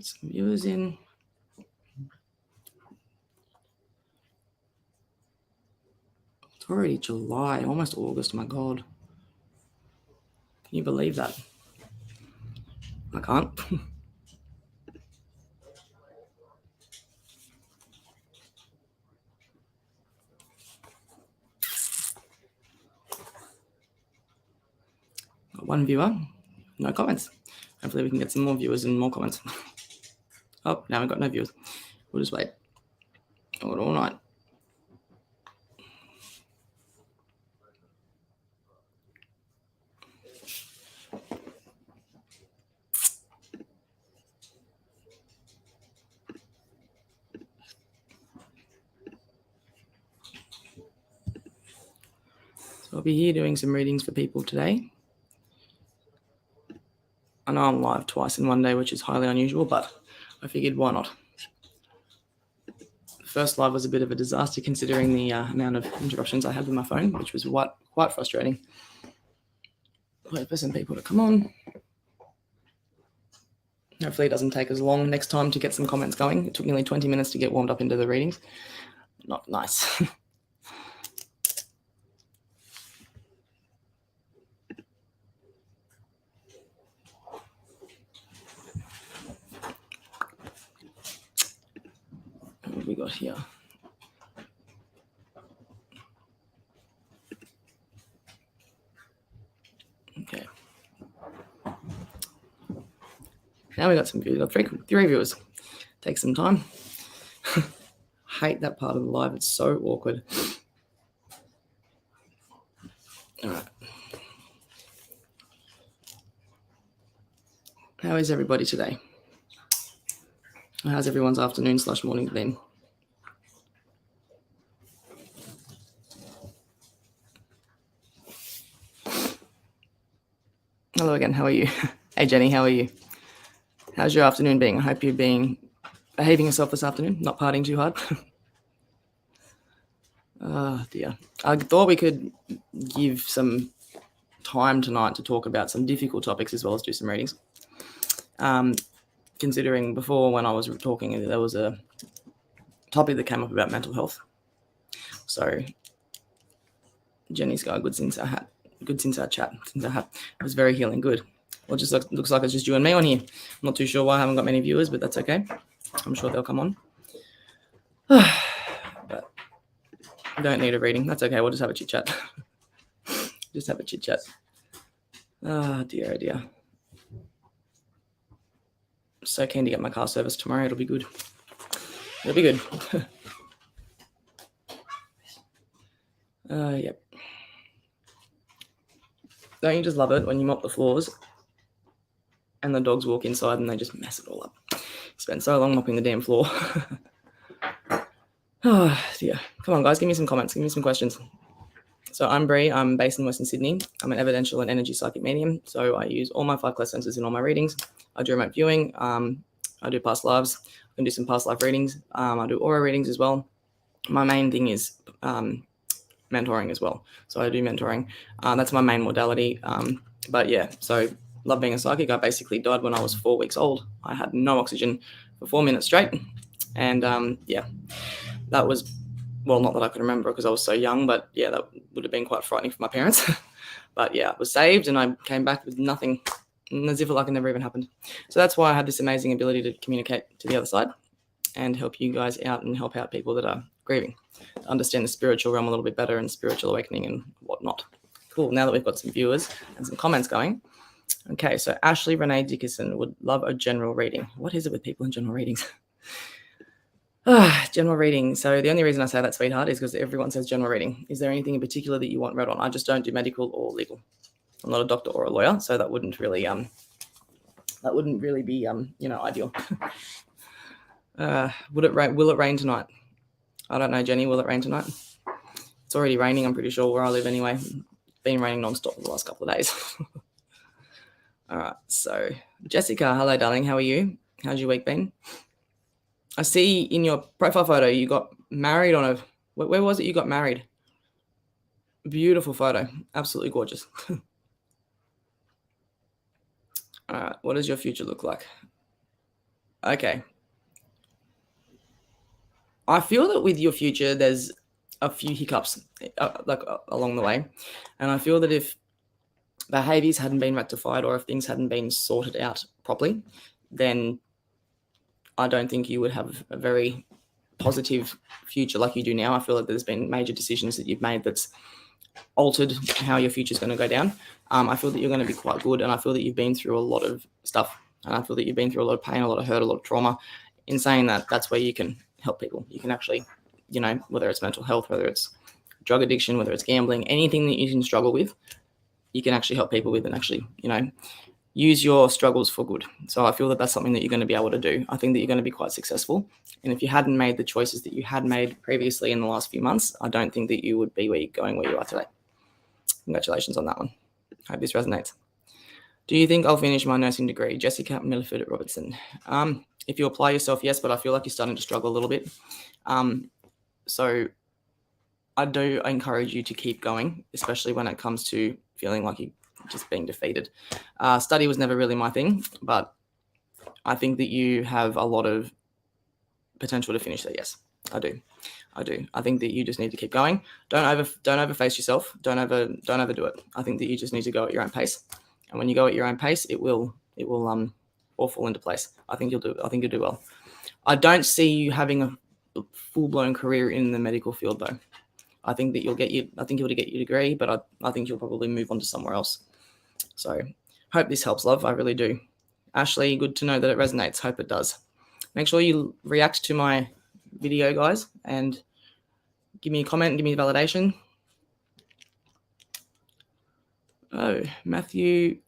some viewers in. It's already July, almost August. My God. Can you believe that? I can't. Got one viewer, no comments. Hopefully we can get some more viewers and more comments. Oh, now we've got no viewers. We'll just wait. Hold all night. So I'll be here doing some readings for people today. I know I'm live twice in one day, which is highly unusual, but I figured why not? The first live was a bit of a disaster considering the amount of interruptions I had with my phone, which was quite frustrating. Wait for some people to come on. Hopefully it doesn't take as long next time to get some comments going. It took nearly 20 minutes to get warmed up into the readings. Not nice. What have we got here? Okay. Now we got some viewers. Three viewers. Take some time. Hate that part of the live. It's so awkward. All right. How is everybody today? How's everyone's afternoon/morning been? Hello again. How are you? Hey, Jenny. How are you? How's your afternoon being? I hope you're behaving yourself this afternoon, not partying too hard. Oh, dear. I thought we could give some time tonight to talk about some difficult topics as well as do some readings. Considering before when I was talking, there was a topic that came up about mental health. So Jenny's got a good since our chat. It was very healing. Good. Well, it just looks like it's just you and me on here. I'm not too sure why I haven't got many viewers, but that's okay. I'm sure they'll come on. But I don't need a reading. That's okay. We'll just have a chit chat. Just have a chit chat. Oh dear, oh dear. So keen to get my car serviced tomorrow. It'll be good. It'll be good. Yep. Don't you just love it when you mop the floors and the dogs walk inside and they just mess it all up? Spent so long mopping the damn floor. Oh dear. Come on, guys, give me some comments. Give me some questions. So I'm Bree. I'm based in Western Sydney. I'm an evidential and energy psychic medium. So I use all my 5 class senses in all my readings. I do remote viewing. I do past lives. I can do some past life readings. I do aura readings as well. My main thing is mentoring as well. So I do mentoring. That's my main modality. But yeah, so love being a psychic. I basically died when I was 4 weeks old. I had no oxygen for 4 minutes straight. And yeah, that was, well, not that I could remember because I was so young, but yeah, that would have been quite frightening for my parents. But yeah, I was saved and I came back with nothing, as if it like it never even happened. So that's why I have this amazing ability to communicate to the other side and help you guys out and help out people that are grieving, to understand the spiritual realm a little bit better and spiritual awakening and whatnot. Cool. Now that we've got some viewers and some comments going. Okay, so Ashley Renee Dickerson would love a general reading. What is it with people in general readings? General reading. So the only reason I say that, sweetheart, is because everyone says general reading. Is there anything in particular that you want read on? I just don't do medical or legal. I'm not a doctor or a lawyer, so that wouldn't really be ideal. Will it rain tonight? I don't know, Jenny. Will it rain tonight? It's already raining, I'm pretty sure, where I live anyway. It's been raining nonstop for the last couple of days. All right. So Jessica, hello, darling. How are you? How's your week been? I see in your profile photo you got married on a... Where was it you got married? Beautiful photo. Absolutely gorgeous. All right. What does your future look like? Okay. I feel that with your future, there's a few hiccups along the way. And I feel that if behaviors hadn't been rectified or if things hadn't been sorted out properly, then I don't think you would have a very positive future like you do now. I feel like there's been major decisions that you've made that's altered how your future is going to go down. I feel that you're going to be quite good, and I feel that you've been through a lot of stuff, and I feel that you've been through a lot of pain, a lot of hurt, a lot of trauma. In saying that, that's where you can help people. You can actually, whether it's mental health, whether it's drug addiction, whether it's gambling, anything that you can struggle with, you can actually help people with and actually, use your struggles for good. So I feel that that's something that you're going to be able to do. I think that you're going to be quite successful. And if you hadn't made the choices that you had made previously in the last few months, I don't think that you would be where you are today. Congratulations on that one. I hope this resonates. Do you think I'll finish my nursing degree? Jessica Milliford at Robertson. If you apply yourself, yes, but I feel like you're starting to struggle a little bit. So I do encourage you to keep going, especially when it comes to feeling like you're just being defeated. Study was never really my thing, but I think that you have a lot of potential to finish that. Yes, I do. I think that you just need to keep going. Don't overface yourself. Don't overdo it. I think that you just need to go at your own pace. And when you go at your own pace, it will all fall into place. I think you'll do well. I don't see you having a full-blown career in the medical field though. I think you'll get your degree, but I think you'll probably move on to somewhere else. So hope this helps, love. I really do. Ashley, good to know that it resonates. Hope it does. Make sure you react to my video, guys, and give me a comment and give me validation. Oh, Matthew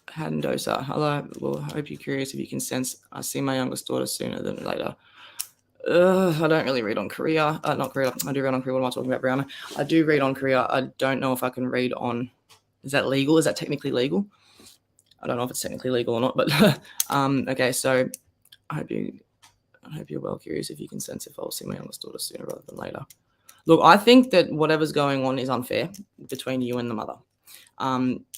Handosa. Hello. Well, I hope you're curious if you can sense I see my youngest daughter sooner than later. I don't really read on Korea. Not Korea. I do read on Korea. What am I talking about, Brianna? I do read on Korea. I don't know if I can read on. Is that legal? Is that technically legal? I don't know if it's technically legal or not, but okay. So I hope you're well curious if you can sense if I'll see my youngest daughter sooner rather than later. Look, I think that whatever's going on is unfair between you and the mother.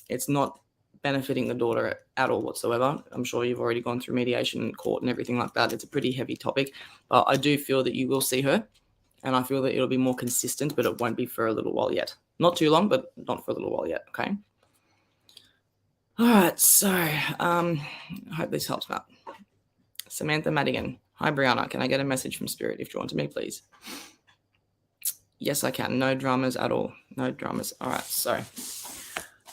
It's not benefiting the daughter at all whatsoever. I'm sure you've already gone through mediation and court and everything like that. It's a pretty heavy topic, but I do feel that you will see her, and I feel that it'll be more consistent, but it won't be for a little while yet. Not too long, but not for a little while yet, okay? All right, so I hope this helps, Matt. Samantha Madigan. Hi, Brianna. Can I get a message from Spirit if drawn to me, please? Yes, I can. No dramas at all. No dramas. All right, so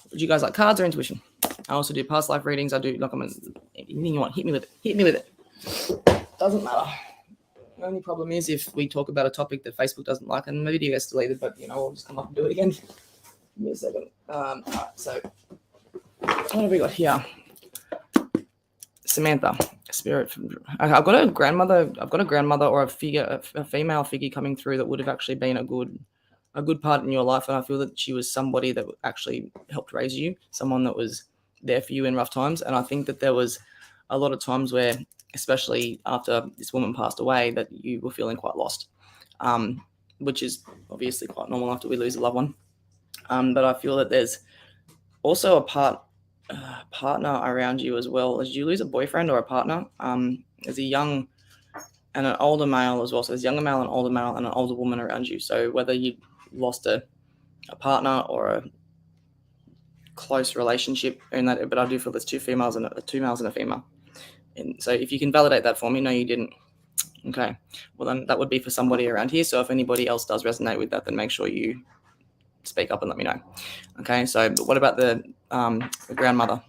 would you guys like cards or intuition? I also do past life readings. I do, anything you want, hit me with it. Hit me with it. Doesn't matter. The only problem is if we talk about a topic that Facebook doesn't like and the video gets deleted, but, we'll just come up and do it again. Give me a second. All right, so what have we got here? Samantha, Spirit. I've got a grandmother or a female figure coming through that would have actually been a good part in your life, and I feel that she was somebody that actually helped raise you, someone that was there for you in rough times. And I think that there was a lot of times where, especially after this woman passed away, that you were feeling quite lost, which is obviously quite normal after we lose a loved one. But I feel that there's also a partner around you as well. Did you lose a boyfriend or a partner? There's a young and an older male as well. So there's a younger male, an older male, and an older woman around you. So whether you lost a partner or a close relationship in that, but I do feel there's two males and a female. And so if you can validate that for me, no, you didn't. Okay. Well, then that would be for somebody around here. So if anybody else does resonate with that, then make sure you speak up and let me know. Okay. So but what about the grandmother?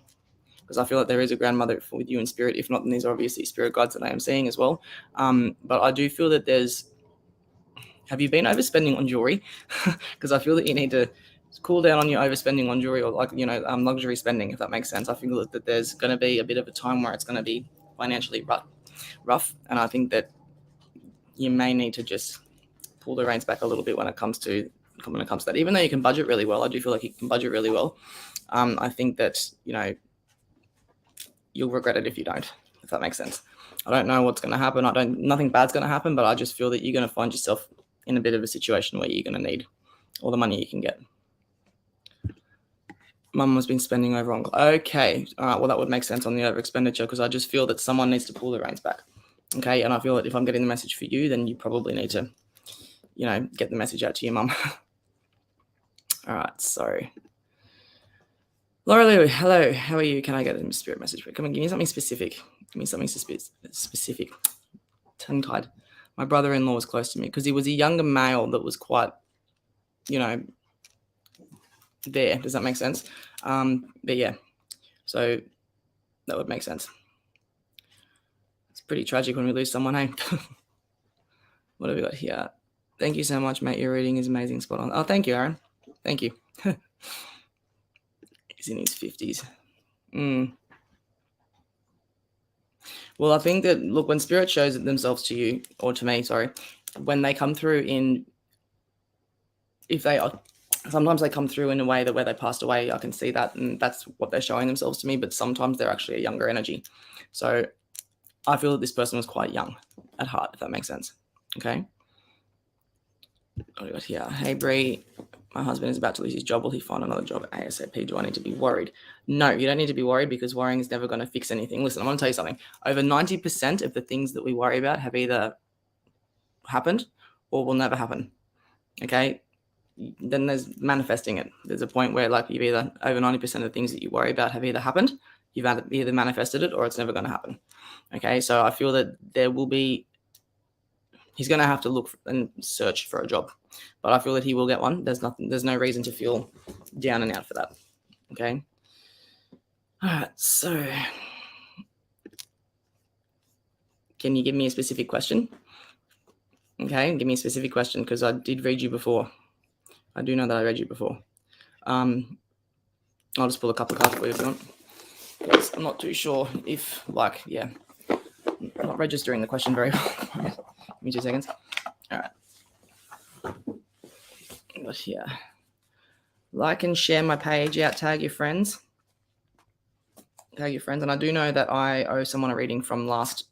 Because I feel like there is a grandmother with you in spirit. If not, then these are obviously spirit guides that I am seeing as well. But I do feel that have you been overspending on jewelry? Because I feel that you need to cool down on your overspending on jewelry or luxury spending, if that makes sense. I feel that there's going to be a bit of a time where it's going to be financially rough. And I think that you may need to just pull the reins back a little bit when it comes to that. Even though you can budget really well, I do feel like you can budget really well. I think that, you'll regret it if you don't, if that makes sense. I don't know what's going to happen. Nothing bad's going to happen, but I just feel that you're going to find yourself in a bit of a situation where you're going to need all the money you can get. Mum has been spending over on. Okay, all right. Well, that would make sense on the over expenditure because I just feel that someone needs to pull the reins back. Okay, and I feel that if I'm getting the message for you, then you probably need to, get the message out to your mum. All right, so Laura Lou, hello, how are you? Can I get a spirit message? Come on, give me something specific. Give me something specific. Tongue-tied. My brother-in-law was close to me because he was a younger male that was quite, there. Does that make sense? But yeah, so that would make sense. It's pretty tragic when we lose someone, hey? What have we got here? Thank you so much, mate. Your reading is amazing. Spot on. Oh, thank you, Aaron. Thank you. He's in his 50s. Well, I think that, look, when spirit shows themselves to you, or to me, sorry, when they come through sometimes they come through in a way that where they passed away, I can see that, and that's what they're showing themselves to me, but sometimes they're actually a younger energy. So I feel that this person was quite young at heart, if that makes sense. Okay. What do we got here? Hey, Bree, my husband is about to lose his job. Will he find another job ASAP? Do I need to be worried? No, you don't need to be worried because worrying is never going to fix anything. Listen, I'm going to tell you something. Over 90% of the things that we worry about have either happened or will never happen. Okay. Then there's manifesting it. There's a point where you've either over 90% of the things that you worry about have either happened, you've either manifested it, or it's never going to happen. Okay. So I feel that he's going to have to look and search for a job, but I feel that he will get one. There's no reason to feel down and out for that. Okay. All right. So can you give me a specific question? Okay. Give me a specific question because I did read you before. I do know that I read you before. I'll just pull a couple of cards for you if you want. Because I'm not too sure if, I'm not registering the question very well. Give me 2 seconds. All right. But here. Like and share my page out. Tag your friends. And I do know that I owe someone a reading from last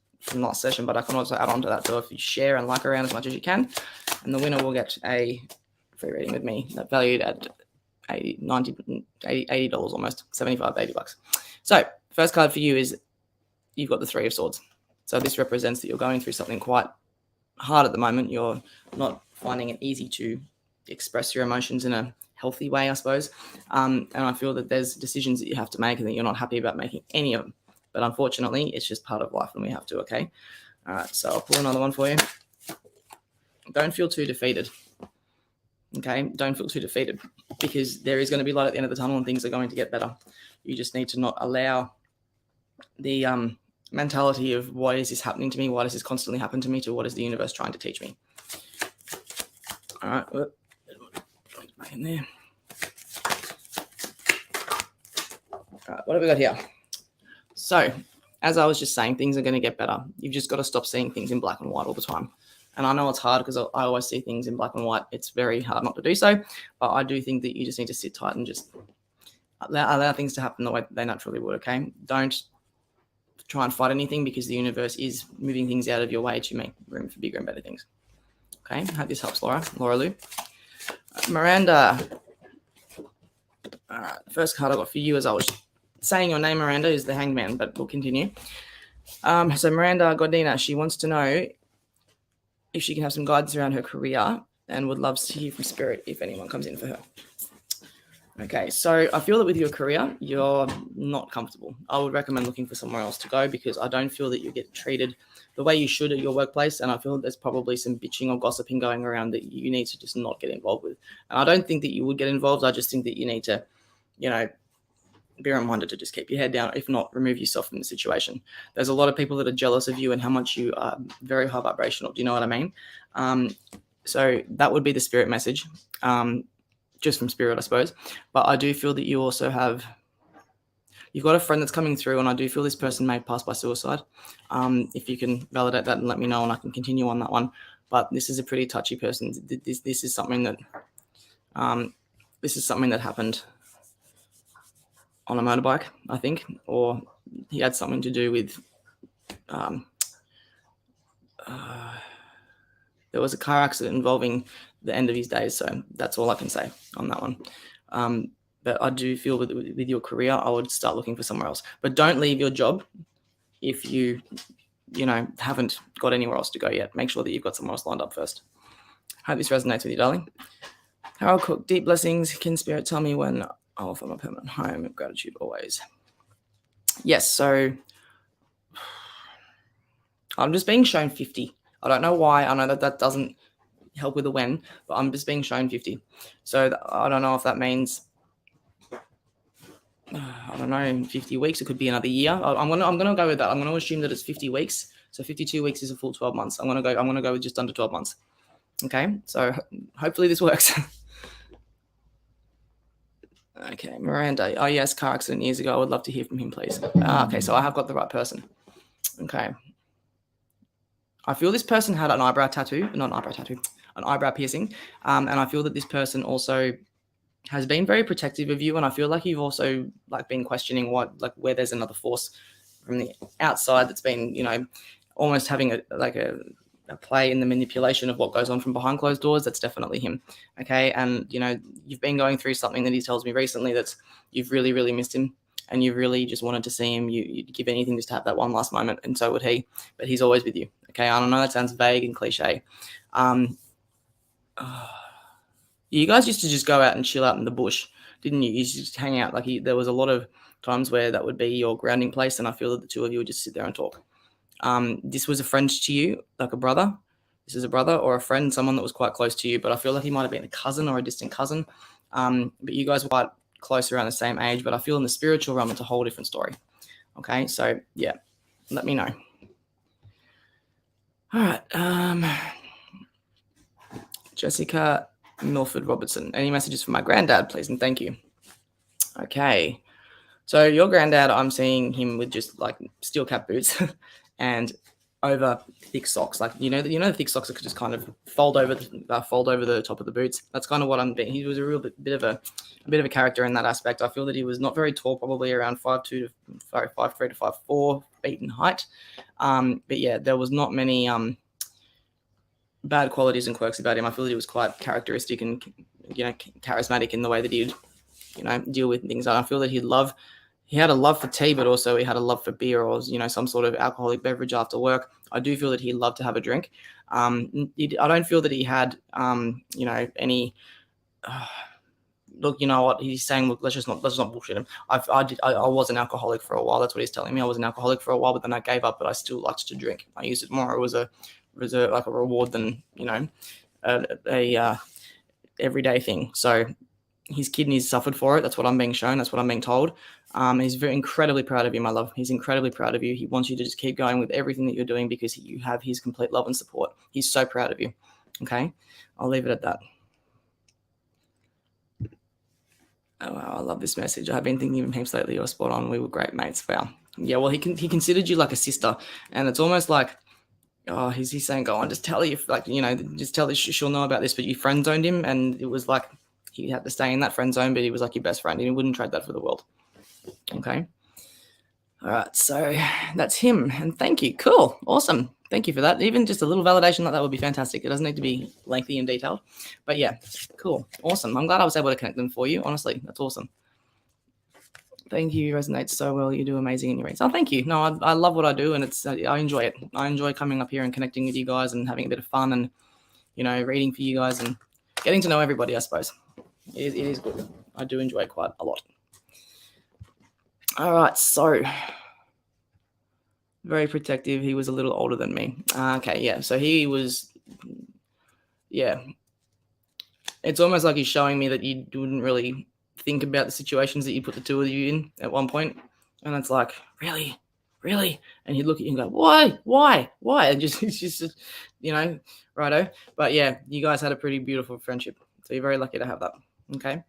session, but I can also add on to that. So if you share and like around as much as you can, and the winner will get a free reading with me that valued at $80 almost, 75, $80. So first card for you is you've got the Three of Swords. So this represents that you're going through something quite hard at the moment. You're not finding it easy to express your emotions in a healthy way, I suppose. And I feel that there's decisions that you have to make and that you're not happy about making any of them. But unfortunately, it's just part of life and we have to, okay? All right, so I'll pull another one for you. Don't feel too defeated. Okay, don't feel too defeated because there is going to be light at the end of the tunnel and things are going to get better. You just need to not allow the mentality of why is this happening to me? Why does this constantly happen to me? To what is the universe trying to teach me? All right, back in there. All right, what have we got here? So, as I was just saying, things are going to get better. You've just got to stop seeing things in black and white all the time. And I know it's hard because I always see things in black and white. It's very hard not to do so. But I do think that you just need to sit tight and just allow things to happen the way they naturally would, okay? Don't try and fight anything because the universe is moving things out of your way to make room for bigger and better things. Okay, I hope this helps, Laura Lou. Miranda. All right, the first card I got for you as I was saying your name, Miranda, is the Hangman, but we'll continue. So Miranda Godina, she wants to know if she can have some guidance around her career and would love to hear from Spirit if anyone comes in for her. Okay, so I feel that with your career, you're not comfortable. I would recommend looking for somewhere else to go because I don't feel that you get treated the way you should at your workplace, and I feel that there's probably some bitching or gossiping going around that you need to just not get involved with. And I don't think that you would get involved. I just think that you need to, be reminded to just keep your head down. If not, remove yourself from the situation. There's a lot of people that are jealous of you and how much you are very high vibrational. Do you know what I mean? So that would be the Spirit message, just from Spirit, I suppose. But I do feel that you also you've got a friend that's coming through, and I do feel this person may pass by suicide. If you can validate that and let me know, and I can continue on that one. But this is a pretty touchy person. This is something that happened on a motorbike, I think, or he had something to do with there was a car accident involving the end of his days. So that's all I can say on that one. But I do feel with your career, I would start looking for somewhere else. But don't leave your job if you haven't got anywhere else to go yet. Make sure that you've got somewhere else lined up first. Hope this resonates with you, darling. Harold Cook, deep blessings. Can Spirit tell me when I'll offer my permanent home? Gratitude always. Yes, so I'm just being shown 50. I don't know why. I know that doesn't help with the when, but I'm just being shown 50. So I don't know if that means, I don't know, 50 weeks. It could be another year. I'm gonna go with that. I'm gonna assume that it's 50 weeks. So 52 weeks is a full 12 months. I'm gonna go with just under 12 months. Okay, so hopefully this works. Okay, Miranda. Oh yes, car accident years ago. I would love to hear from him, please. Okay, so I have got the right person. Okay. I feel this person had an eyebrow tattoo, not an eyebrow tattoo, an eyebrow piercing. And I feel that this person also has been very protective of you. And I feel like you've also been questioning where there's another force from the outside that's been, almost having a play in the manipulation of what goes on from behind closed doors. That's definitely him. Okay. And, you've been going through something that he tells me recently that you've really, really missed him. And you really just wanted to see him. You'd give anything just to have that one last moment, and so would he. But he's always with you. Okay, I don't know, that sounds vague and cliche. You guys used to just go out and chill out in the bush, didn't you? You used to just hang out. There was a lot of times where that would be your grounding place, and I feel that the two of you would just sit there and talk. This was a friend to you, like a brother. This is a brother or a friend, someone that was quite close to you, but I feel like he might have been a cousin or a distant cousin. But you guys were quite close, around the same age, but I feel in the spiritual realm it's a whole different story. Okay, so yeah, let me know. All right, Jessica Milford Robertson. Any messages for my granddad, please, and thank you. Okay, so your granddad, I'm seeing him with just steel cap boots and over thick socks, the thick socks that could just kind of fold over the top of the boots. That's kind of what I'm being. He was a real bit of a character in that aspect. I feel that he was not very tall, probably around 5'3" to 5'4" feet in height. But yeah, there was not many bad qualities and quirks about him. I feel that he was quite characteristic and charismatic in the way that he'd deal with things. And I feel that he had a love for tea, but also he had a love for beer or some sort of alcoholic beverage after work. I do feel that he loved to have a drink. I don't feel that he had any. Look, you know what he's saying. Look, let's not bullshit him. I was an alcoholic for a while. That's what he's telling me. I was an alcoholic for a while, but then I gave up. But I still liked to drink. I used it more. It was a reward than a everyday thing. So his kidneys suffered for it. That's what I'm being shown. That's what I'm being told. He's very incredibly proud of you, my love. He's incredibly proud of you. He wants you to just keep going with everything that you're doing because you have his complete love and support. He's so proud of you. Okay, I'll leave it at that. Oh, wow, I love this message. I've been thinking of him heaps lately. You're spot on. We were great mates. Wow. Yeah, well, he considered you like a sister, and it's almost like, oh, he's saying, go on, just tell her, just tell her she'll know about this. But you friend zoned him, and it was like he had to stay in that friend zone, but he was like your best friend, and he wouldn't trade that for the world. Okay. All right, so that's him, and thank you. Cool, awesome. Thank you for that. Even just a little validation like that would be fantastic. It doesn't need to be lengthy and detailed, but yeah, cool, awesome. I'm glad I was able to connect them for you. Honestly, that's awesome. Thank you. Resonates so well. You do amazing in your reads. Oh, thank you. No, I love what I do, and I enjoy it. I enjoy coming up here and connecting with you guys and having a bit of fun and reading for you guys and getting to know everybody. I suppose it is good. I do enjoy it quite a lot. All right, so very protective. He was a little older than me. Okay, yeah. So he was, yeah. It's almost like he's showing me that you wouldn't really think about the situations that you put the two of you in at one point, and it's like, really, and he'd look at you and go, why, and it's just righto. But yeah, you guys had a pretty beautiful friendship, so you're very lucky to have that. Okay.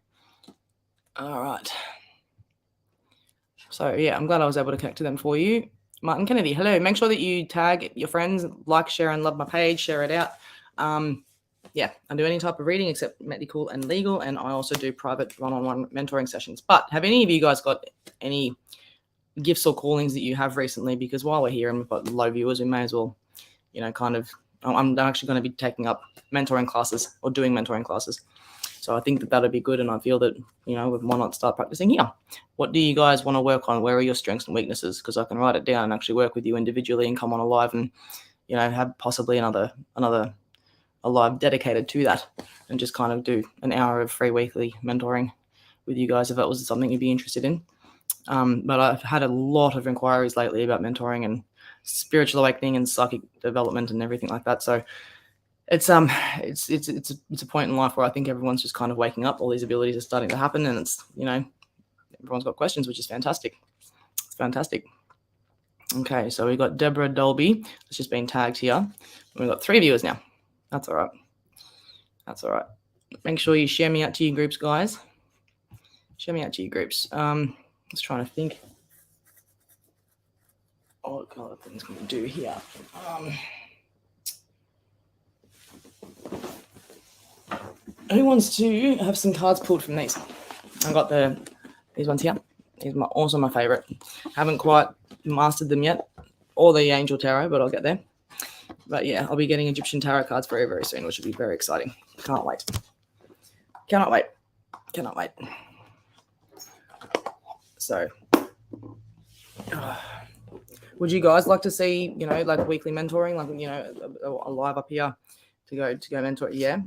All right. So yeah, I'm glad I was able to connect to them for you. Martin Kennedy, hello. Make sure that you tag your friends, like, share, and love my page. Share it out. Yeah, I do any type of reading except medical and legal, and I also do private one-on-one mentoring sessions. But have any of you guys got any gifts or callings that you have recently? Because while we're here and we've got low viewers, we may as well, I'm actually going to be taking up mentoring classes or doing mentoring classes. So I think that that'd be good, and I feel that, why not start practicing here? What do you guys want to work on? Where are your strengths and weaknesses? Because I can write it down and actually work with you individually and come on a live and, have possibly a live dedicated to that, and just kind of do an hour of free weekly mentoring with you guys if that was something you'd be interested in. But I've had a lot of inquiries lately about mentoring and spiritual awakening and psychic development and everything like that. So it's a point in life where I think everyone's just kind of waking up. All these abilities are starting to happen, and it's, everyone's got questions, which is fantastic. It's fantastic. Okay, so we've got Deborah Dolby. It's just been tagged here. We've got 3 viewers now. That's all right. That's all right. Make sure you share me out to your groups, guys. Share me out to your groups. Just trying to think what kind of things can we do here. Who wants to have some cards pulled from these? I've got these ones here. These are also my favorite. Haven't quite mastered them yet, or the Angel Tarot, but I'll get there. But yeah, I'll be getting Egyptian Tarot cards very, very soon, which will be very exciting. Can't wait. Cannot wait. Cannot wait. So, would you guys like to see, like weekly mentoring, like, a live up here to go mentor? Yeah.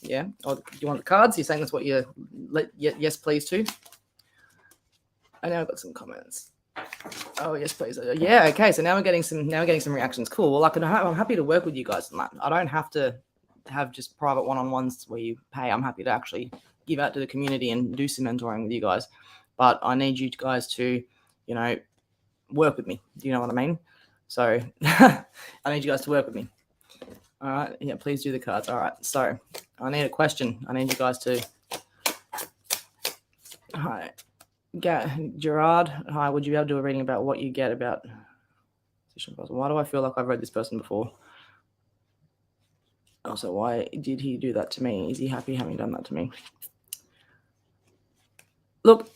Yeah. Or do you want the cards? You're saying that's what you yes, please too. I know I've got some comments. Oh, yes, please. Yeah. Okay. So now we're getting some reactions. Cool. Well, I'm happy to work with you guys on that. I don't have to have just private one-on-ones where you pay. I'm happy to actually give out to the community and do some mentoring with you guys. But I need you guys to, work with me. Do you know what I mean? So I need you guys to work with me. All right. Yeah, please do the cards. All right. So I need a question. I need you guys to. Hi. Gerard. Hi. Would you be able to do a reading about what you get about. Why do I feel like I've read this person before? Also, why did he do that to me? Is he happy having done that to me? Look,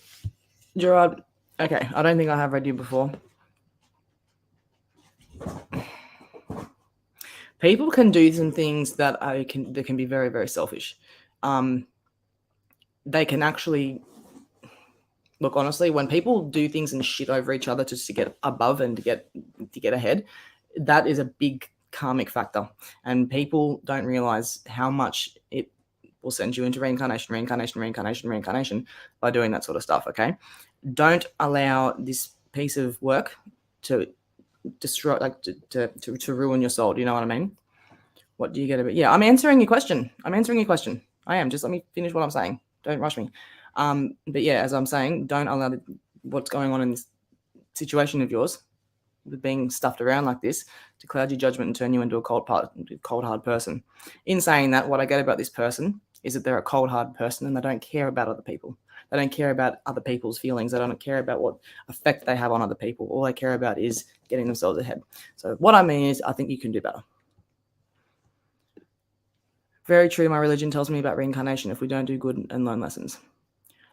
Gerard. Okay. I don't think I have read you before. People can do some things that can be very, very selfish. They can actually look, honestly, when people do things and shit over each other just to get above and to get ahead, that is a big karmic factor. And people don't realize how much it will send you into reincarnation by doing that sort of stuff. Okay. Don't allow this piece of work to destroy, like to ruin your soul. Do you know what I mean? What do you get about? Yeah, I'm answering your question. I am. Just let me finish what I'm saying. Don't rush me. But yeah, as I'm saying, don't allow what's going on in this situation of yours with being stuffed around like this to cloud your judgment and turn you into a cold, hard person. In saying that, what I get about this person is that they're a cold, hard person and they don't care about other people. They don't care about other people's feelings. They don't care about what effect they have on other people. All they care about is getting themselves ahead. So what I mean is, I think you can do better. Very true. My religion tells me about reincarnation if we don't do good and learn lessons.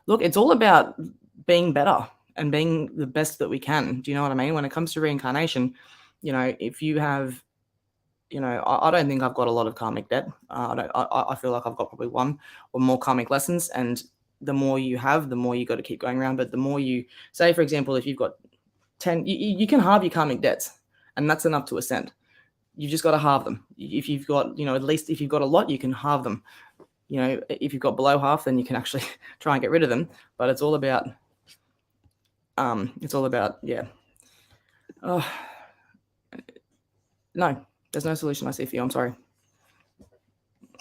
Look, it's all about being better and being the best that we can. Do you know what I mean? When it comes to reincarnation, if you have, I don't think I've got a lot of karmic debt. I feel like I've got probably one or more karmic lessons, and the more you have, the more you got to keep going around. But the more you say, for example, if you've got 10, you can halve your karmic debts, and that's enough to ascend. You've just got to halve them. If you've got, at least if you've got a lot, you can halve them. If you've got below half, then you can actually try and get rid of them. But it's all about, yeah. Oh, no, there's no solution I see for you. I'm sorry.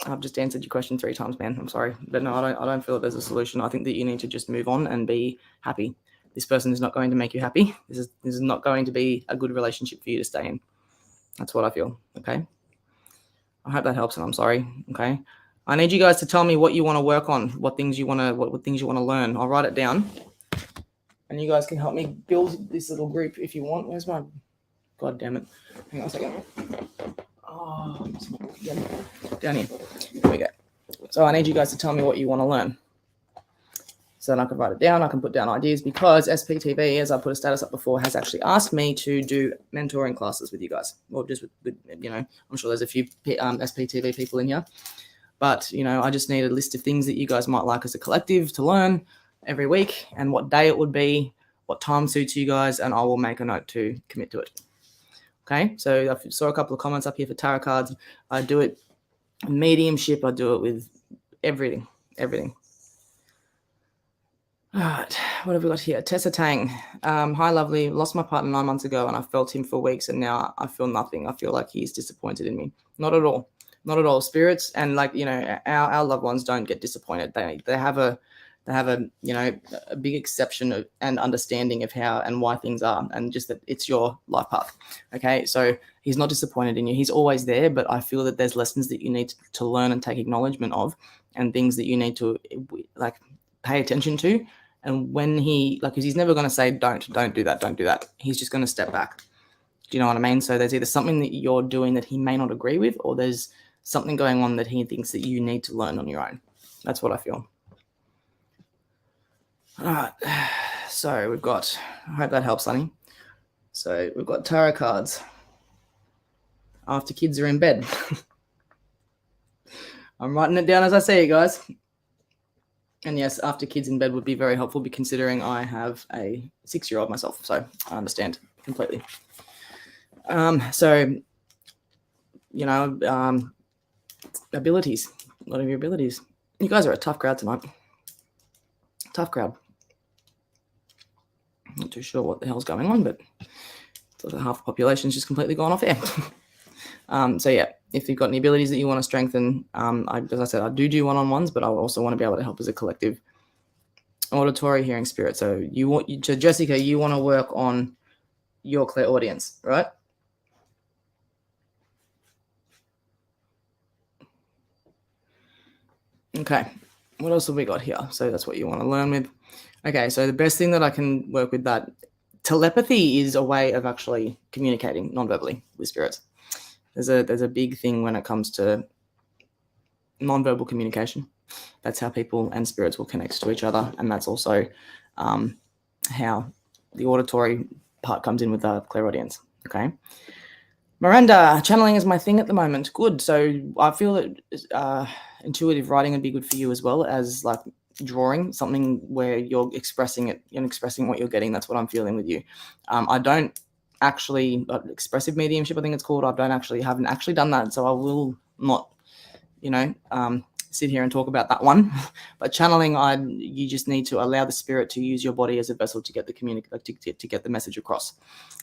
I've just answered your question 3 times, man. I'm sorry. But no, I don't feel that there's a solution. I think that you need to just move on and be happy. This person is not going to make you happy. This is not going to be a good relationship for you to stay in. That's what I feel. Okay. I hope that helps, and I'm sorry. Okay. I need you guys to tell me what you want to work on, what things you want to learn. I'll write it down, and you guys can help me build this little group if you want. Where's my? God damn it! Hang on a second. Oh, down here. There we go. So I need you guys to tell me what you want to learn, so then I can write it down. I can put down ideas, because SPTV, as I put a status up before, has actually asked me to do mentoring classes with you guys, or just with I'm sure there's a few SPTV people in here. But, I just need a list of things that you guys might like as a collective to learn every week, and what day it would be, what time suits you guys, and I will make a note to commit to it. Okay, so I saw a couple of comments up here for tarot cards. I do it mediumship. I do it with everything. All right, what have we got here? Tessa Tang. Hi, lovely. Lost my partner 9 months ago, and I felt him for weeks, and now I feel nothing. I feel like he's disappointed in me. Not at all. Not at all. Spirits and our loved ones don't get disappointed. They have a a big exception and understanding of how and why things are, and just that it's your life path. Okay, so he's not disappointed in you. He's always there, but I feel that there's lessons that you need to learn and take acknowledgement of, and things that you need to pay attention to. And when because he's never going to say don't do that. He's just going to step back. Do you know what I mean? So there's either something that you're doing that he may not agree with, or there's something going on that he thinks that you need to learn on your own. That's what I feel. All right, so we've got, I hope that helps, Sonny. So we've got tarot cards. After kids are in bed. I'm writing it down as I say it, guys. And yes, after kids in bed would be very helpful, considering I have a 6-year-old myself, so I understand completely. Abilities, a lot of your abilities. You guys are a tough crowd tonight. Tough crowd. Not too sure what the hell's going on, but half the population's just completely gone off air. So yeah, if you've got any abilities that you want to strengthen, as I said, I do one-on-ones, but I also want to be able to help as a collective. Auditory, hearing, spirit. So Jessica, you want to work on your clairaudience, right? Okay, what else have we got here? So that's what you want to learn with. Okay, so the best thing that I can work with, that telepathy is a way of actually communicating non-verbally with spirits. There's a big thing when it comes to non-verbal communication. That's how people and spirits will connect to each other, and that's also how the auditory part comes in with the clairaudience. Okay, Miranda, channeling is my thing at the moment. Good. So I feel that intuitive writing would be good for you, as well as like drawing, something where you're expressing it and expressing what you're getting. That's what I'm feeling with you. I don't actually expressive mediumship, I think it's called. Haven't actually done that, so I will not sit here and talk about that one. But channeling, you just need to allow the spirit to use your body as a vessel to get the to get the message across.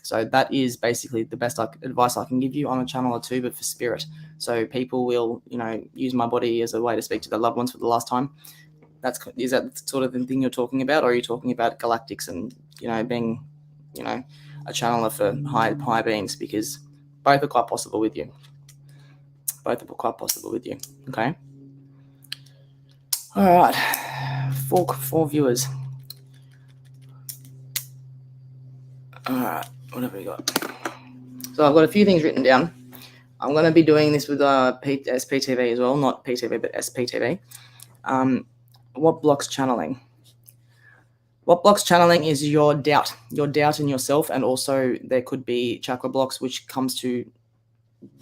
So that is basically the best advice I can give you. I'm a channeler too, but for spirit. So people will use my body as a way to speak to their loved ones for the last time. Is that sort of the thing you're talking about, or are you talking about galactics and being a channeler for high beings? Because both are quite possible with you. Okay. All right. Four viewers. All right. What have we got? So I've got a few things written down. I'm going to be doing this with SPTV as well, not PTV, but SPTV. What blocks channeling? What blocks channeling is your doubt in yourself, and also there could be chakra blocks, which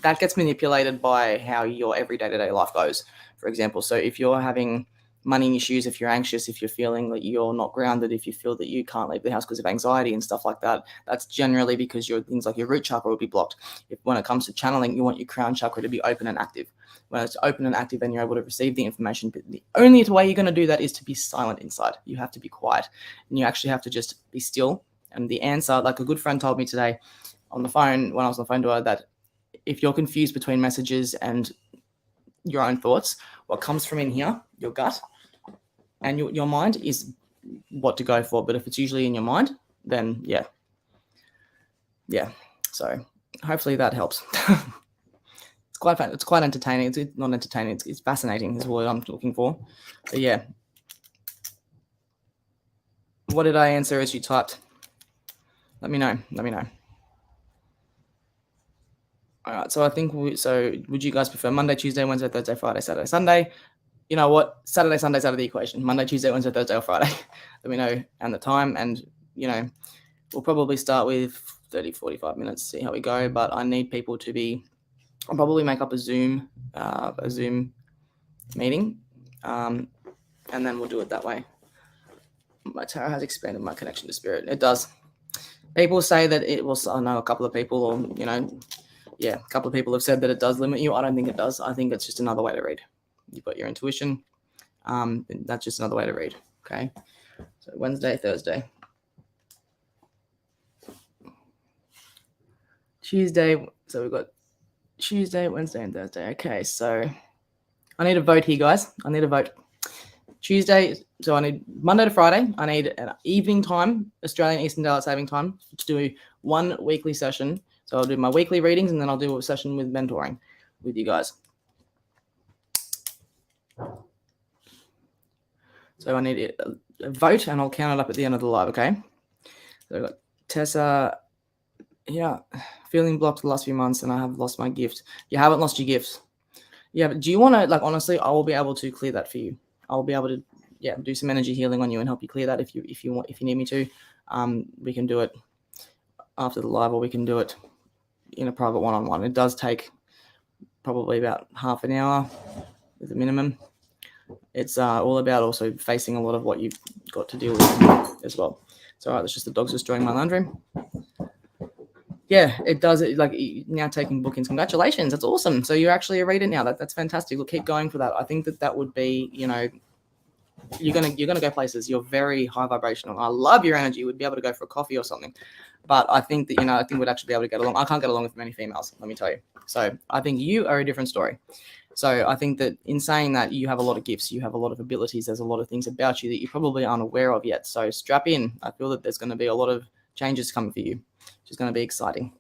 that gets manipulated by how your everyday life goes. For example, so if you're having money issues, if you're anxious, if you're feeling that you're not grounded, if you feel that you can't leave the house because of anxiety and stuff like that, that's generally because things like your root chakra will be blocked. When it comes to channeling, you want your crown chakra to be open and active. When it's open and active, then you're able to receive the information. But the only way you're going to do that is to be silent inside. You have to be quiet, and you actually have to just be still. And the answer, like a good friend told me today on the phone, when I was on the phone to her, that if you're confused between messages and your own thoughts, what comes from in here, your gut, and your mind is what to go for. But if it's usually in your mind, then yeah. So hopefully that helps. It's quite entertaining. It's not entertaining. It's fascinating is what I'm looking for. But yeah. What did I answer as you typed? Let me know. All right. So I think would you guys prefer Monday, Tuesday, Wednesday, Thursday, Friday, Saturday, Sunday? You know what? Saturday, Sunday's out of the equation. Monday, Tuesday, Wednesday, Thursday, or Friday. Let me know and the time, and we'll probably start with 30, 45 minutes, see how we go. But I need people to be. I'll probably make up a Zoom meeting, and then we'll do it that way. My tarot has expanded my connection to spirit. It does. People say that it will. I know a couple of people, or a couple of people have said that it does limit you. I don't think it does. I think it's just another way to read. You've got your intuition. That's just another way to read. Okay. So Wednesday, Thursday, Tuesday. So we've got Tuesday, Wednesday, and Thursday. Okay. So I need a vote here, guys. I need a vote. Tuesday, so I need Monday to Friday. I need an evening time, Australian Eastern Daylight Saving Time, to do one weekly session. So I'll do my weekly readings, and then I'll do a session with mentoring with you guys. So I need a vote, and I'll count it up at the end of the live, okay? So I've got Tessa, feeling blocked the last few months, and I have lost my gift. You haven't lost your gifts. Yeah, but do you want to, honestly, I will be able to clear that for you. I'll be able to, do some energy healing on you and help you clear that if you need me to. We can do it after the live, or we can do it in a private one-on-one. It does take probably about half an hour as a minimum. It's all about also facing a lot of what you've got to deal with as well. So, all right, that's just the dogs destroying my laundry. Yeah, it does. Now taking bookings. Congratulations. That's awesome. So you're actually a reader now. That's fantastic. We'll keep going for that. I think that would be, you're gonna go places. You're very high vibrational. I love your energy. We'd be able to go for a coffee or something. But I think that, I think we'd actually be able to get along. I can't get along with many females, let me tell you. So I think you are a different story. So I think that in saying that, you have a lot of gifts, you have a lot of abilities. There's a lot of things about you that you probably aren't aware of yet. So strap in. I feel that there's going to be a lot of changes coming for you, which is going to be exciting.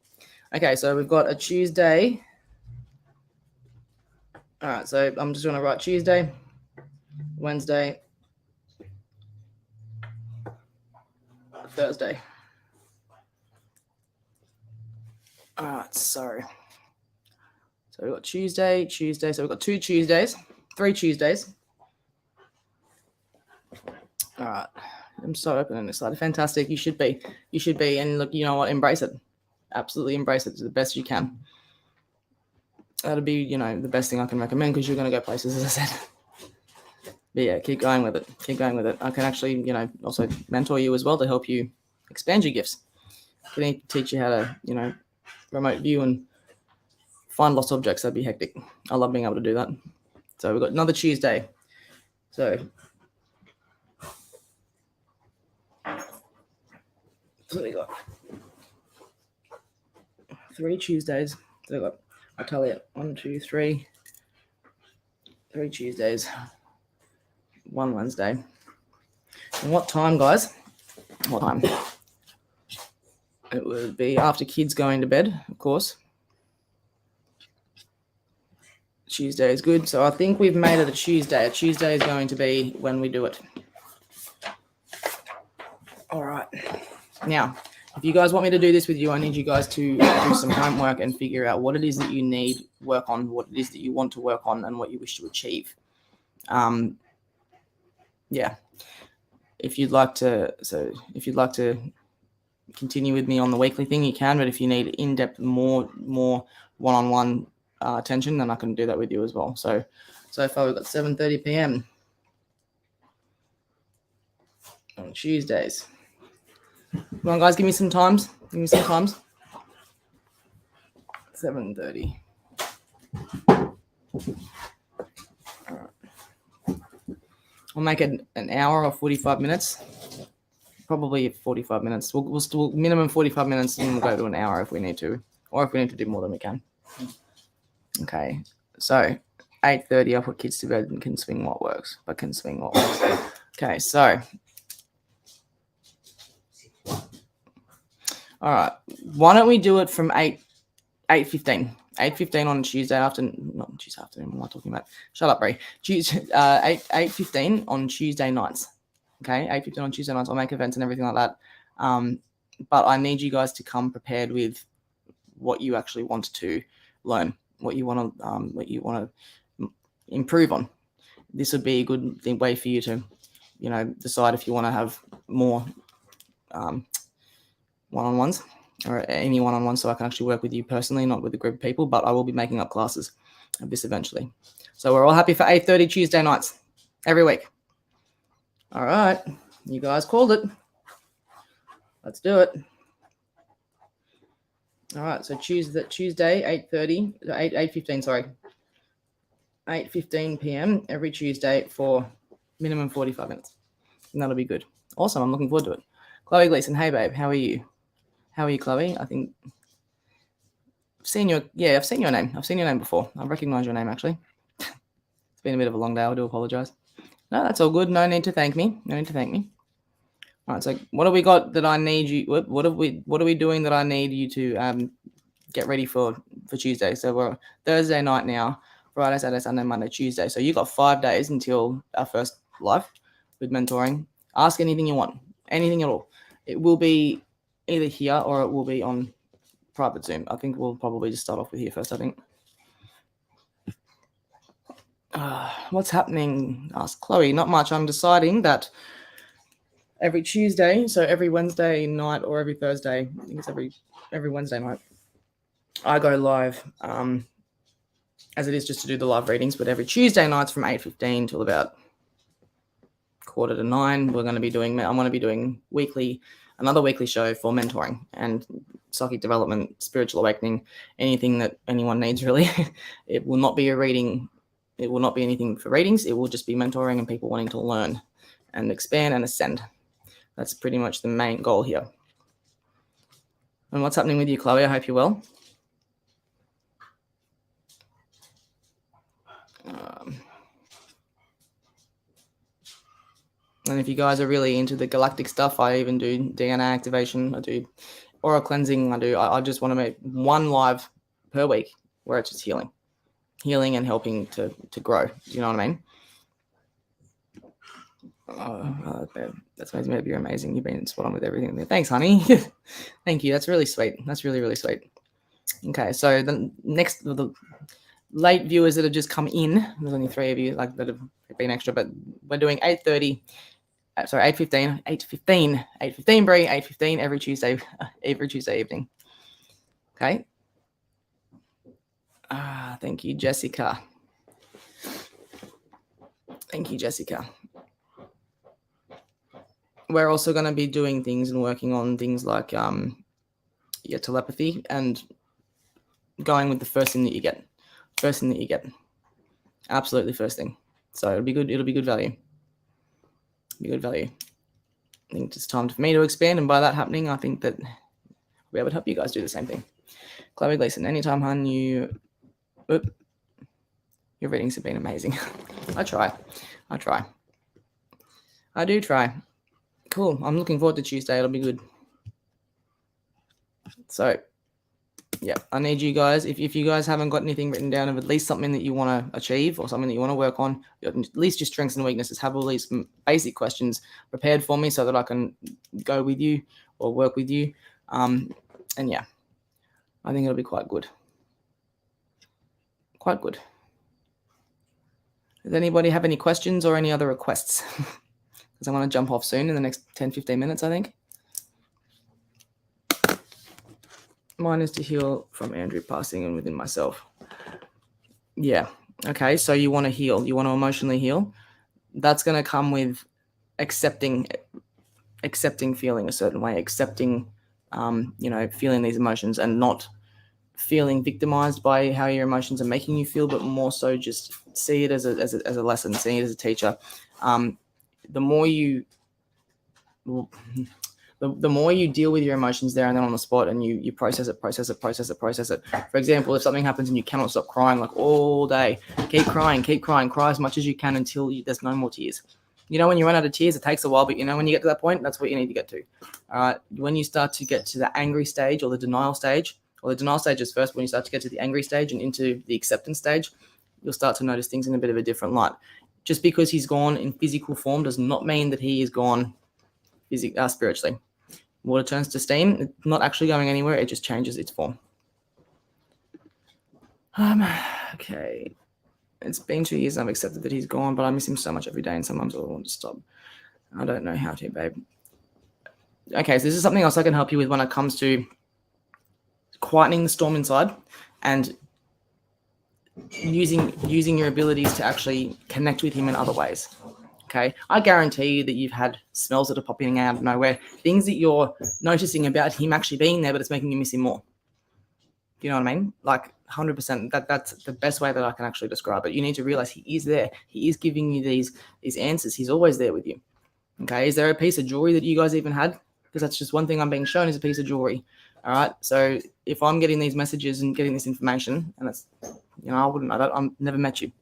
Okay, so we've got a Tuesday. All right, so I'm just going to write Tuesday, Wednesday, Thursday. All right, so we've got Tuesday. So we've got 2 Tuesdays, 3 Tuesdays. All right, I'm so open and excited. Fantastic. You should be. And look, you know what? Embrace it. Absolutely embrace it to the best you can. That'll be, the best thing I can recommend, because you're going to go places, as I said. But yeah, keep going with it. I can actually, also mentor you as well to help you expand your gifts. I can teach you how to, remote view and find lost objects. That'd be hectic. I love being able to do that. So we've got another Tuesday. So we got 3 Tuesdays. So we got, I'll tell you, 1, 2, 3. 3 Tuesdays. 1 Wednesday. And what time, guys? What time? It would be after kids going to bed, of course. Tuesday is good. So I think we've made it a Tuesday. A Tuesday is going to be when we do it. All right. Now, if you guys want me to do this with you, I need you guys to do some homework and figure out what it is that you need work on, what it is that you want to work on, and what you wish to achieve. If you'd like to continue with me on the weekly thing, you can. But if you need in-depth, more one-on-one attention, then I can do that with you as well. So far we've got 7:30 p.m. on Tuesdays. Come on, guys, give me some times. 7:30. All right. I'll make it an hour or 45 minutes. Probably 45 minutes. We'll still minimum 45 minutes, and we'll go to an hour if we need to, or if we need to do more than we can. Okay, so 8:30, I'll put kids to bed and can swing what works. Okay, so all right, why don't we do it from 8:15? 8:15 on Tuesday afternoon. Not Tuesday afternoon. What am I talking about? Shut up, Bree. 8:15 on Tuesday nights. Okay, 8:15 on Tuesday nights. I'll make events and everything like that. But I need you guys to come prepared with what you actually want to learn, what you want to improve on. This would be a good way for you to, decide if you want to have more one-on-ones or any one-on-ones, so I can actually work with you personally, not with a group of people. But I will be making up classes of this eventually. So we're all happy for 8:30 Tuesday nights every week. All right. You guys called it. Let's do it. All right. So Tuesday 8:30, 8:15, sorry. 8:15 p.m. every Tuesday for minimum 45 minutes. And that'll be good. Awesome. I'm looking forward to it. Chloe Gleason. Hey, babe. How are you? How are you, Chloe? I think I've seen your name. I've seen your name before. I recognize your name, actually. It's been a bit of a long day. I do apologize. No, that's all good. No need to thank me. All right. So what have we got that I need you? What are we doing that I need you to get ready for Tuesday? So we're Thursday night now. Friday, Saturday, Sunday, Monday, Tuesday. So you got 5 days until our first live with mentoring. Ask anything you want, anything at all. It will be either here or it will be on private Zoom. I think we'll probably just start off with here first, I think. What's happening? Asked Chloe. Not much. I'm deciding that every Tuesday, so every Wednesday night or every Thursday, I think it's every Wednesday night, I go live, as it is just to do the live readings, but every Tuesday nights from 8:15 till about 8:45, I'm going to be doing another weekly show for mentoring and psychic development, spiritual awakening, anything that anyone needs, really. It will not be a reading. It will not be anything for readings. It will just be mentoring and people wanting to learn and expand and ascend. That's pretty much the main goal here. And what's happening with you, Chloe? I hope you're well. And if you guys are really into the galactic stuff, I even do DNA activation. I do aura cleansing. I just want to make one live per week where it's just healing and helping to grow. Do you know what I mean? That's amazing. Babe. You're amazing. You've been spot on with everything. Thanks, honey. Thank you. That's really sweet. That's really, really sweet. Okay, so the late viewers that have just come in, there's only 3 of you that have been extra, but we're doing 8:15 Bree, 8:15 every Tuesday evening. Okay. Thank you, Jessica. We're also going to be doing things and working on things like telepathy and going with the first thing that you get. Absolutely first thing. So it'll be good value. I think it's time for me to expand, and by that happening, I think that we'll be able to help you guys do the same thing. Chloe Gleason, anytime, hon, your readings have been amazing. I try. I do try. Cool. I'm looking forward to Tuesday. It'll be good. So, yeah, I need you guys. If you guys haven't got anything written down of at least something that you want to achieve or something that you want to work on, at least your strengths and weaknesses, have all these basic questions prepared for me so that I can go with you or work with you. And yeah, I think it'll be quite good. Does anybody have any questions or any other requests? Because I want to jump off soon in the next 10-15 minutes, I think. Mine is to heal from Andrew passing and within myself. Yeah. Okay. So you want to heal. You want to emotionally heal. That's going to come with accepting feeling a certain way, accepting, feeling these emotions and not feeling victimized by how your emotions are making you feel, but more so just see it as a lesson, see it as a teacher. The more you deal with your emotions there and then on the spot, and you process it. For example, if something happens and you cannot stop crying all day, keep crying, cry as much as you can until there's no more tears. When you run out of tears, it takes a while, but when you get to that point, that's what you need to get to. When you start to get to the angry stage or the denial stage, or the denial stage is first, when you start to get to the angry stage and into the acceptance stage, you'll start to notice things in a bit of a different light. Just because he's gone in physical form does not mean that he is gone spiritually. Water turns to steam. It's not actually going anywhere. It just changes its form. Okay. It's been 2 years and I've accepted that he's gone, but I miss him so much every day and sometimes I want to stop. I don't know how to, babe. Okay, so this is something else I can help you with when it comes to quietening the storm inside and using your abilities to actually connect with him in other ways. Okay, I guarantee you that you've had smells that are popping out of nowhere, things that you're noticing about him actually being there, but it's making you miss him more. Do you know what I mean? Like 100%. That's the best way that I can actually describe it. You need to realize he is there. He is giving you these answers. He's always there with you. Okay, is there a piece of jewelry that you guys even had? Because that's just one thing I'm being shown is a piece of jewelry. All right, so if I'm getting these messages and getting this information, and it's, I've never met you.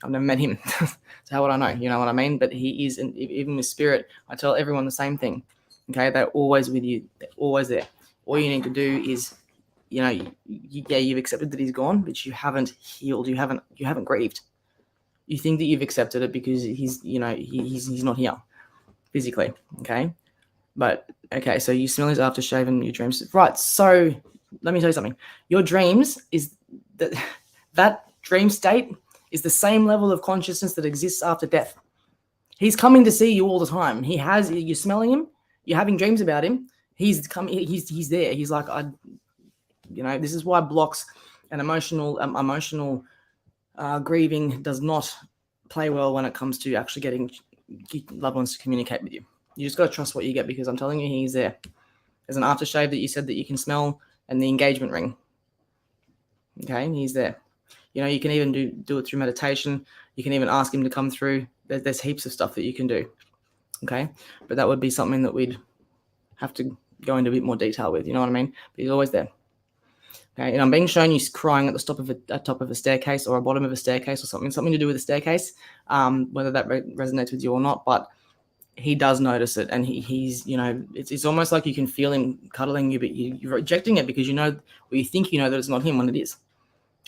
I've never met him. So how would I know? You know what I mean? But he is, and even with spirit, I tell everyone the same thing. Okay, they're always with you. They're always there. All you need to do is, you've accepted that he's gone, but you haven't healed. You haven't grieved. You think that you've accepted it because he's not here physically. Okay, but okay, so you smell his aftershave and your dreams. Right. So let me tell you something. Your dreams is that dream state is the same level of consciousness that exists after death. He's coming to see you all the time. You're smelling him. You're having dreams about him. He's coming. He's there. He's like, this is why blocks and emotional grieving does not play well when it comes to actually getting loved ones to communicate with you. You just got to trust what you get, because I'm telling you, he's there. There's an aftershave that you said that you can smell, and the engagement ring. Okay, he's there. You can even do it through meditation. You can even ask him to come through. There's heaps of stuff that you can do. Okay, but that would be something that we'd have to go into a bit more detail with. You know what I mean? But he's always there. Okay, and I'm being shown you crying at the top of a staircase or a bottom of a staircase or something to do with the staircase. Whether that resonates with you or not, but he does notice it, and he's it's almost like you can feel him cuddling you, but you're rejecting it because you think that it's not him when it is.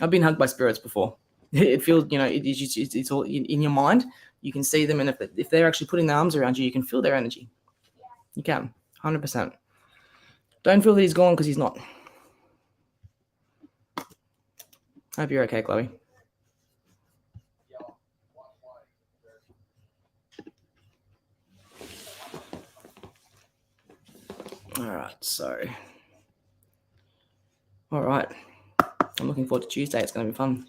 I've been hugged by spirits before. It feels, it's all in your mind. You can see them, and if they're actually putting their arms around you, you can feel their energy. You can, 100%. Don't feel that he's gone because he's not. I hope you're okay, Chloe. All right. I'm looking forward to Tuesday. It's going to be fun.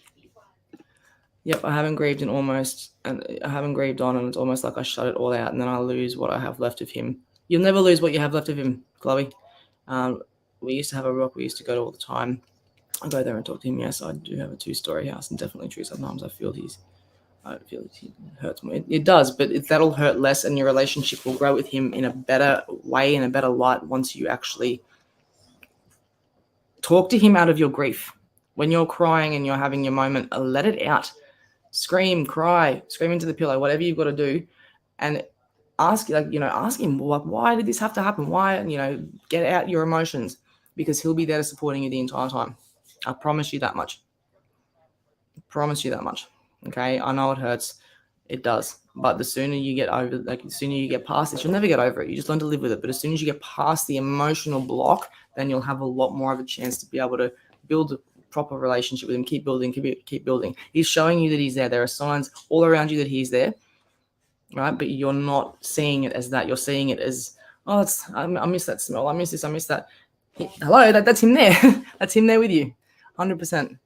Yep, I haven't grieved on, and it's almost like I shut it all out, and then I lose what I have left of him. You'll never lose what you have left of him, Chloe. We used to have a rock we used to go to all the time. I go there and talk to him. Yes, I do have a 2-story house, and definitely true. Sometimes I feel he hurts more. It does, but that'll hurt less, and your relationship will grow with him in a better way, in a better light, once you actually talk to him out of your grief. When you're crying and you're having your moment, let it out. Scream, cry, scream into the pillow, whatever you've got to do, and ask him, why did this have to happen? Why, get out your emotions, because he'll be there supporting you the entire time. I promise you that much. Okay, I know it hurts. It does. But the sooner you get past it, you'll never get over it. You just learn to live with it. But as soon as you get past the emotional block, then you'll have a lot more of a chance to be able to build a proper relationship with him. Keep building. He's showing you that he's there. There are signs all around you that he's there, right? But you're not seeing it as that. You're seeing it as, I miss that smell. I miss this. I miss that. Hello, that's him there. That's him there with you, 100%.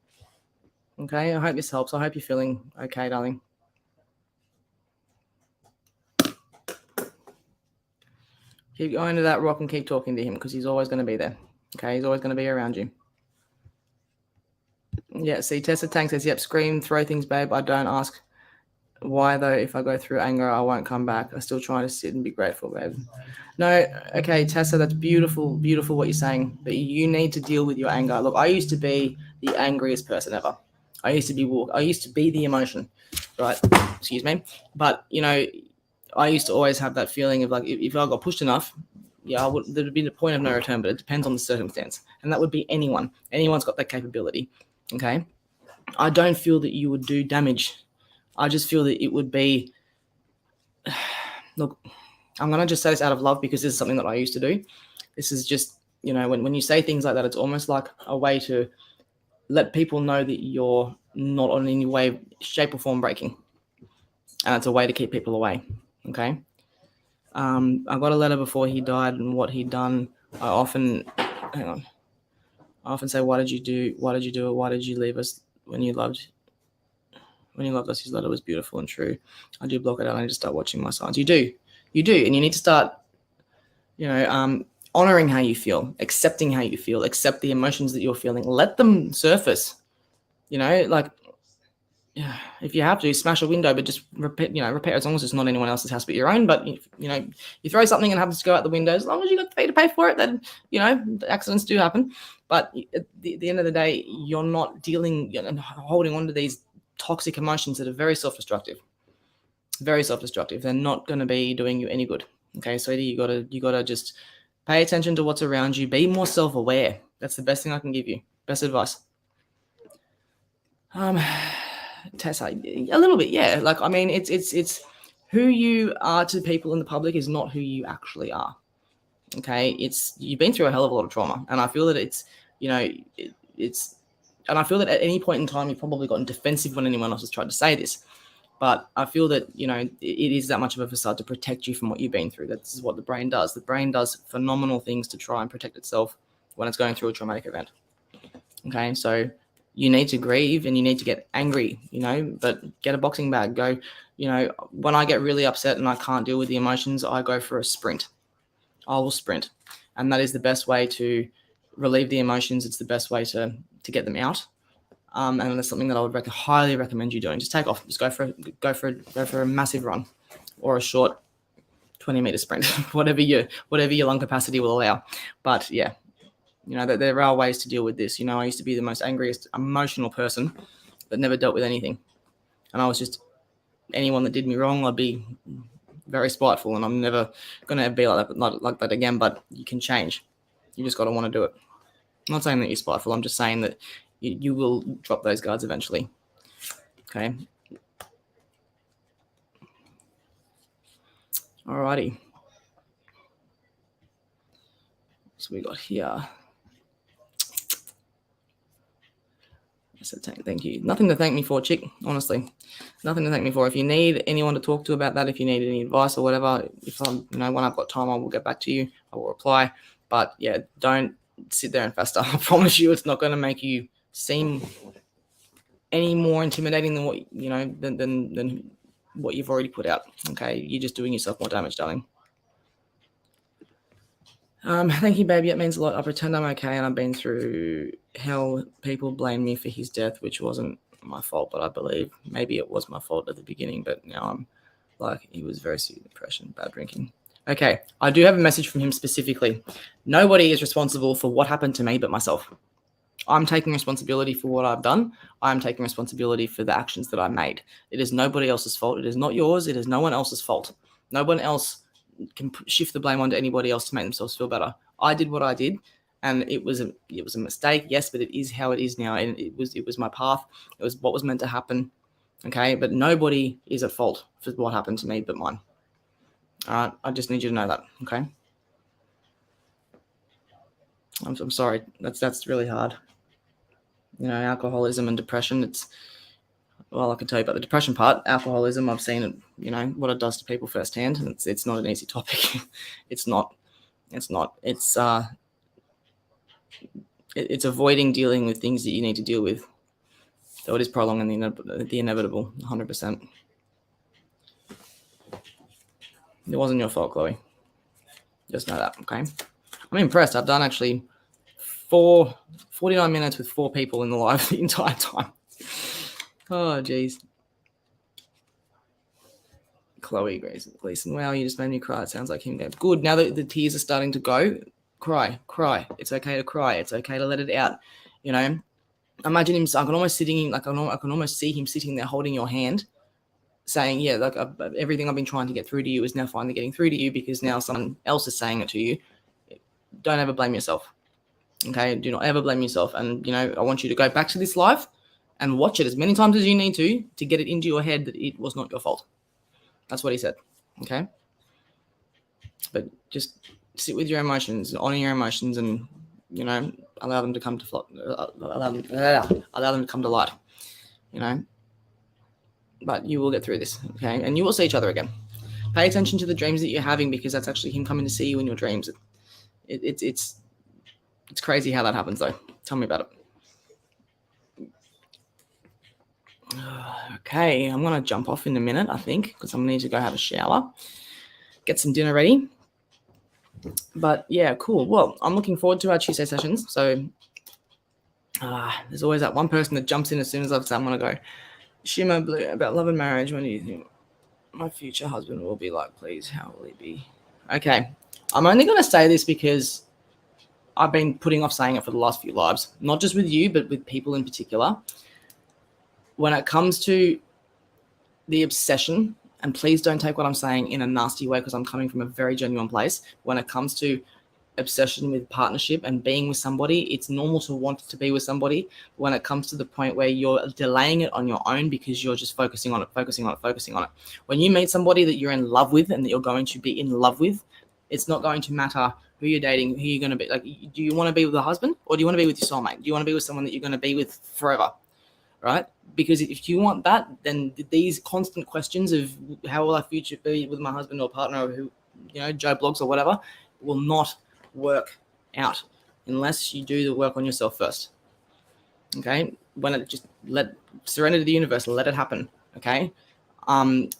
Okay, I hope this helps. I hope you're feeling okay, darling. Keep going to that rock and keep talking to him, because he's always going to be there. Okay, he's always going to be around you. Yeah, see, Tessa Tang says, yep, scream, throw things, babe. I don't ask why, though. If I go through anger, I won't come back. I'm still trying to sit and be grateful, babe. No, okay, Tessa, that's beautiful what you're saying. But you need to deal with your anger. Look, I used to be the angriest person ever. I used to be the emotion, right? Excuse me. But, I used to always have that feeling of like, if I got pushed enough, there'd be the point of no return, but it depends on the circumstance. And that would be anyone. Anyone's got that capability. Okay. I don't feel that you would do damage. I just feel that it would be, look, I'm going to just say this out of love, because this is something that I used to do. This is just, when you say things like that, it's almost like a way to let people know that you're not on any way, shape or form breaking. And it's a way to keep people away. Okay. I got a letter before he died and what he'd done. I often say, why did you do it? Why did you leave us? when you loved us, his letter was beautiful and true. I do block it out. I need to start watching my signs. You do, and you need to start, honoring how you feel, accepting how you feel, accept the emotions that you're feeling, let them surface. If you have to smash a window, but just repair as long as it's not anyone else's house but your own. But you throw something and it happens to go out the window, as long as you got the fee to pay for it, then accidents do happen. But at the end of the day, you're not dealing and holding on to these toxic emotions that are very self-destructive. Very self-destructive. They're not going to be doing you any good. Okay, sweetie, you gotta just pay attention to what's around you. Be more self-aware. That's the best thing I can give you. Best advice. Tessa, a little bit, yeah. It's who you are to people in the public is not who you actually are. Okay, you've been through a hell of a lot of trauma, and I feel that and I feel that at any point in time you've probably gotten defensive when anyone else has tried to say this. But I feel that, it is that much of a facade to protect you from what you've been through. That's what the brain does. The brain does phenomenal things to try and protect itself when it's going through a traumatic event. Okay, so you need to grieve and you need to get angry, but get a boxing bag. Go, when I get really upset and I can't deal with the emotions, I go for a sprint. I will sprint. And that is the best way to relieve the emotions. It's the best way to get them out. And that's something that I would highly recommend you doing. Just take off. Just go for a massive run, or a short 20-meter sprint, whatever your lung capacity will allow. But yeah, there are ways to deal with this. I used to be the most angriest, emotional person that never dealt with anything, and I was just anyone that did me wrong, I'd be very spiteful, and I'm never gonna be like that again. But you can change. You just got to want to do it. I'm not saying that you're spiteful. I'm just saying that you will drop those guards eventually. Okay. Alrighty. So we got here. So thank you. Nothing to thank me for, chick. Honestly, nothing to thank me for. If you need anyone to talk to about that, if you need any advice or whatever, if I'm, when I've got time, I will get back to you. I will reply. But yeah, don't sit there and fester. I promise you, it's not going to make you seem any more intimidating than what than what you've already put out. Okay, you're just doing yourself more damage, darling. Thank you, baby. It means a lot. I pretend I'm okay, and I've been through hell. People blame me for his death, which wasn't my fault, but I believe maybe it was my fault at the beginning. But now I'm like, he was very severe depression, bad drinking. Okay, I do have a message from him specifically. Nobody is responsible for what happened to me but myself. I'm taking responsibility for what I've done. I'm taking responsibility for the actions that I made. It is nobody else's fault. It is not yours. It is no one else's fault. No one else can shift the blame onto anybody else to make themselves feel better. I did what I did, and it was a mistake, yes, but it is how it is now, and it was my path. It was what was meant to happen. Okay, but nobody is at fault for what happened to me but mine. All right, I just need you to know that. Okay, I'm sorry. That's really hard. Alcoholism and depression. I can tell you about the depression part. Alcoholism, I've seen it, what it does to people firsthand. And it's not an easy topic. It's not. It's avoiding dealing with things that you need to deal with. So it is prolonging the inevitable, 100%. It wasn't your fault, Chloe. Just know that, okay? I'm impressed. I've done actually 49 minutes with 4 people in the live the entire time. Oh, geez. Chloe Gleason, wow, you just made me cry. It sounds like him. Good. Now that the tears are starting to go, cry. It's okay to cry. It's okay to let it out. Imagine him. I can almost see him sitting there holding your hand, saying, "Yeah, like everything I've been trying to get through to you is now finally getting through to you because now someone else is saying it to you." Don't ever blame yourself. Okay, do not ever blame yourself. And I want you to go back to this live and watch it as many times as you need to get it into your head that it was not your fault. That's what he said. Okay, but just sit with your emotions, honor your emotions, and allow them to come to allow them to come to light. But you will get through this. Okay, and you will see each other again. Pay attention to the dreams that you're having because that's actually him coming to see you in your dreams. It's crazy how that happens though. Tell me about it. Okay, I'm going to jump off in a minute, I think, because I'm going to need to go have a shower, get some dinner ready. But yeah, cool. Well, I'm looking forward to our Tuesday sessions. So there's always that one person that jumps in as soon as I've said I'm going to go. Shimmer Blue, about love and marriage. When do you think my future husband will be like, please? How will he be? Okay, I'm only going to say this because I've been putting off saying it for the last few lives, not just with you, but with people in particular. When it comes to the obsession, and please don't take what I'm saying in a nasty way because I'm coming from a very genuine place. When it comes to obsession with partnership and being with somebody, it's normal to want to be with somebody. When it comes to the point where you're delaying it on your own because you're just focusing on it. When you meet somebody that you're in love with and that you're going to be in love with, it's not going to matter who you're dating, who you're going to be. Like, do you want to be with a husband or do you want to be with your soulmate? Do you want to be with someone that you're going to be with forever? Right? Because if you want that, then these constant questions of how will our future be with my husband or partner or who, Joe Blogs or whatever, will not work out unless you do the work on yourself first. Okay? When it just surrender to the universe, let it happen. Okay? When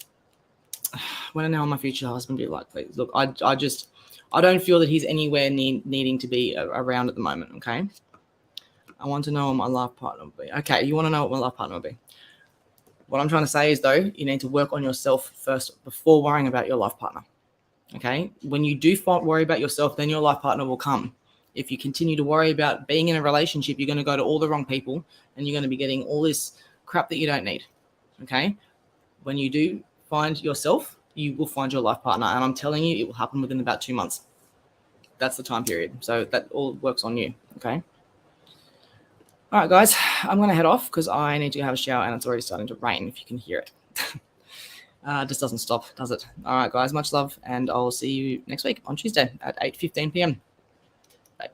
I know my future husband be like, please look, I don't feel that he's anywhere needing to be around at the moment. Okay? I want to know what my life partner will be. Okay, you want to know what my life partner will be. What I'm trying to say is, though, you need to work on yourself first before worrying about your life partner. Okay? When you do worry about yourself, then your life partner will come. If you continue to worry about being in a relationship, you're going to go to all the wrong people and you're going to be getting all this crap that you don't need. Okay? When you do find yourself, you will find your life partner. And I'm telling you, it will happen within about 2 months. That's the time period. So that all works on you. Okay? All right, guys, I'm going to head off because I need to have a shower and it's already starting to rain, if you can hear it. It just doesn't stop, does it? All right, guys, much love, and I'll see you next week on Tuesday at 8:15 p.m.